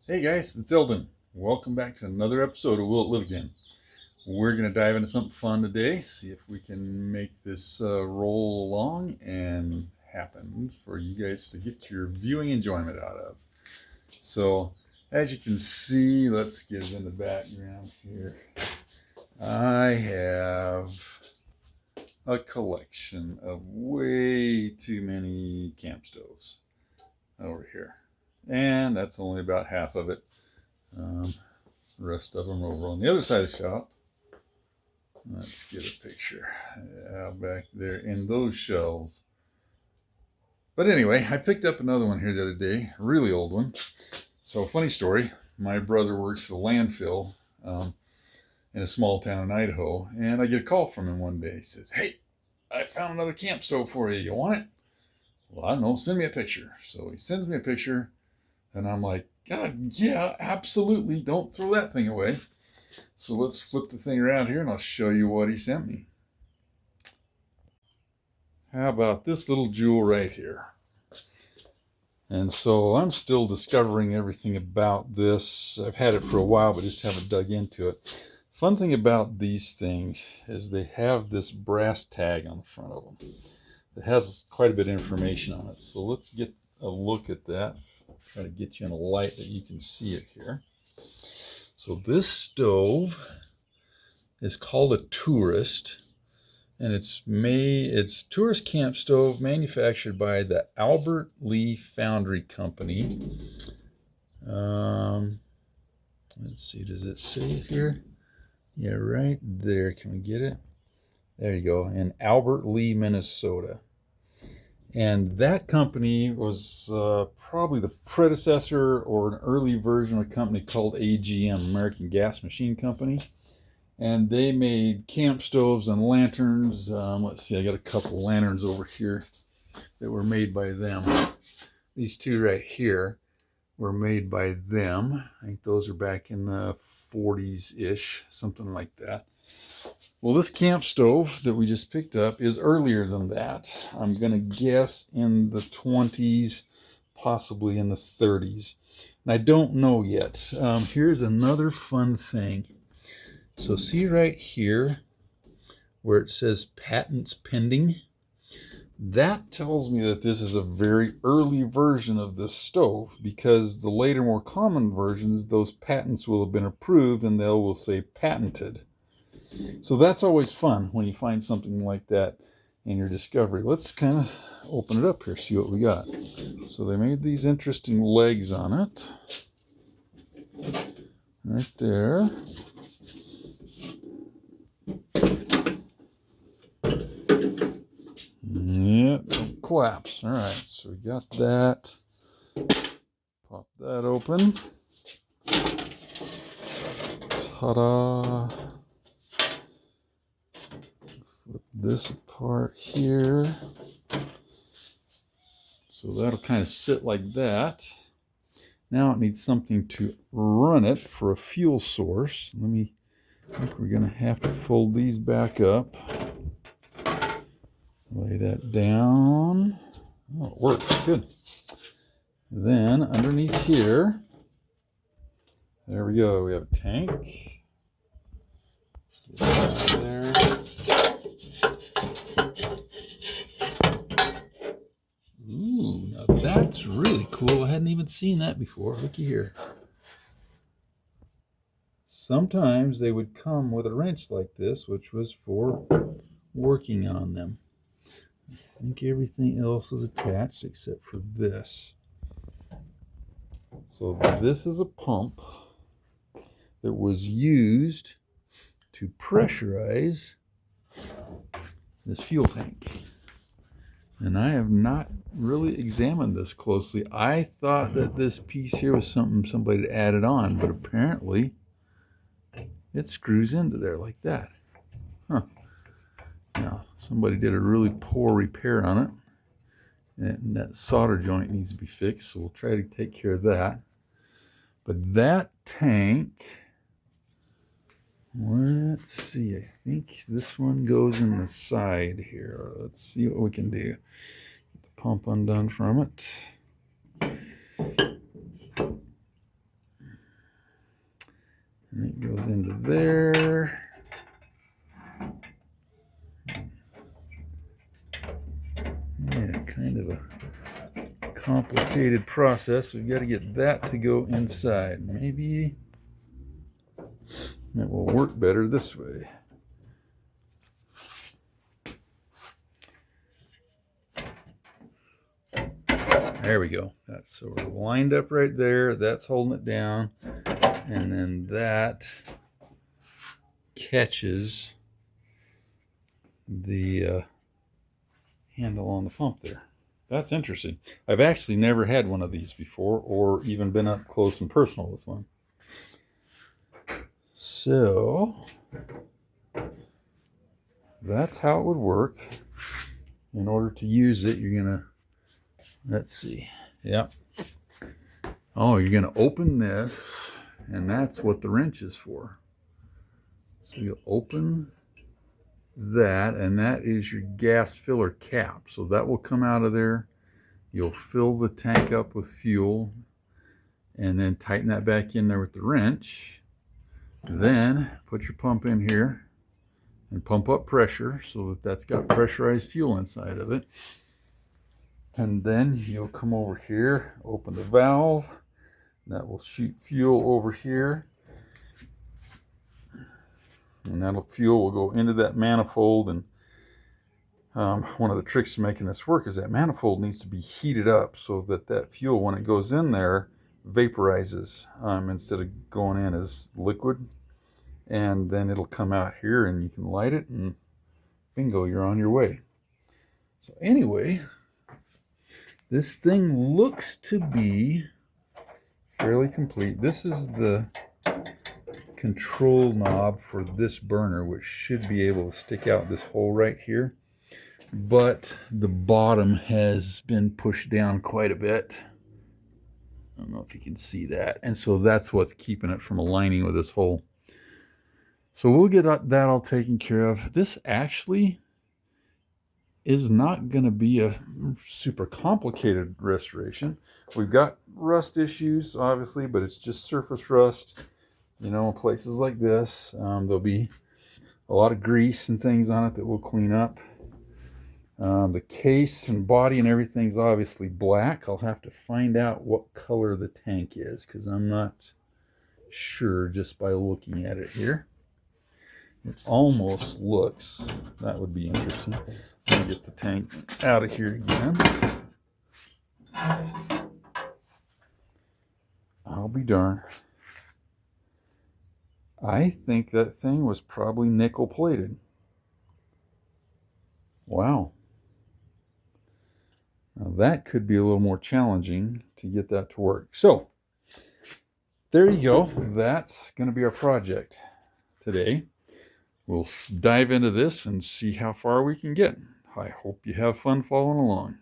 Hey guys, it's Eldon. Welcome back to another episode of Will It Live Again. We're going to dive into something fun today, see if we can make this roll along and happen for you guys to get your viewing enjoyment out of. So, as you can see, let's get in the background here. I have a collection of way too many camp stoves over here. And that's only about half of it. The rest of them are over on the other side of the shop. Let's get a picture. Yeah, back there in those shelves. But anyway, I picked up another one here the other day, a really old one. So, funny story, my brother works at a landfill in a small town in Idaho, and I get a call from him one day. He says, "Hey, I found another camp stove for you. You want it?" Well, I don't know, send me a picture. So he sends me a picture, and I'm like, God, yeah, absolutely. Don't throw that thing away. So let's flip the thing around here and I'll show you what he sent me. How about this little jewel right here? And so I'm still discovering everything about this. I've had it for a while, but just haven't dug into it. Fun thing about these things is they have this brass tag on the front of them. It has quite a bit of information on it. So let's get a look at that. Try to get you in a light that you can see it here. So this stove is called a Tourist, and it's Tourist Camp Stove manufactured by the Lea Foundry Company. Let's see, does it say it here? Yeah, right there. Can we get it? There you go, in Albert Lea, Minnesota. And that company was probably the predecessor or an early version of a company called AGM, American Gas Machine Company. And they made camp stoves and lanterns. Let's see, I got a couple lanterns over here that were made by them. These two right here were made by them. I think those are back in the 40s-ish, something like that. Well, this camp stove that we just picked up is earlier than that. I'm going to guess in the 20s, possibly in the 30s. And I don't know yet. Here's another fun thing. So see right here where it says patents pending? That tells me that this is a very early version of this stove, because the later, more common versions, those patents will have been approved and they will say patented. So that's always fun when you find something like that in your discovery. Let's kind of open it up here, see what we got. So they made these interesting legs on it. Right there. Yeah, don't collapse. All right, so we got that. Pop that open. Ta-da! Flip this apart here. So that'll kind of sit like that. Now it needs something to run it for a fuel source. I think we're going to have to fold these back up. Lay that down. Oh, it works. Good. Then underneath here, there we go. We have a tank. Get that there. Ooh, now that's really cool. I hadn't even seen that before. Looky here. Sometimes they would come with a wrench like this, which was for working on them. I think everything else is attached except for this. So this is a pump that was used to pressurize this fuel tank. And I have not really examined this closely. I thought that this piece here was something somebody had added on, but apparently it screws into there like that. Huh. Now, somebody did a really poor repair on it, and that solder joint needs to be fixed, so we'll try to take care of that. But that tank, let's see, I think this one goes in the side here. Let's see what we can do. Get the pump undone from it. there. Yeah, kind of a complicated process. We've got to get that to go inside. Maybe it will work better this way. There we go. That's sort of lined up right there. That's holding it down. And then that catches the handle on the pump there. That's interesting. I've actually never had one of these before, or even been up close and personal with one. So that's how it would work. In order to use it, you're gonna, let's see, yep. Oh, you're gonna open this, and that's what the wrench is for. So you open that, and that is your gas filler cap. So that will come out of there. You'll fill the tank up with fuel, and then tighten that back in there with the wrench. Then put your pump in here and pump up pressure so that that's got pressurized fuel inside of it. And then you'll come over here, open the valve. That will shoot fuel over here. And that'll fuel will go into that manifold. And one of the tricks to making this work is that manifold needs to be heated up so that that fuel, when it goes in there, vaporizes instead of going in as liquid. And then it'll come out here and you can light it, and bingo, you're on your way. So anyway, this thing looks to be fairly complete. This is the control knob for this burner, which should be able to stick out this hole right here. But the bottom has been pushed down quite a bit. I don't know if you can see that. And so that's what's keeping it from aligning with this hole. So we'll get that all taken care of. This actually is not going to be a super complicated restoration. We've got rust issues, obviously, but it's just surface rust. You know, places like this, there'll be a lot of grease and things on it that we'll clean up. The case and body and everything's obviously black. I'll have to find out what color the tank is, because I'm not sure just by looking at it here. It almost looks, that would be interesting. Let me get the tank out of here again. I'll be darned. I think that thing was probably nickel plated. Wow. Now that could be a little more challenging to get that to work. So there you go. That's going to be our project today. We'll dive into this and see how far we can get. I hope you have fun following along.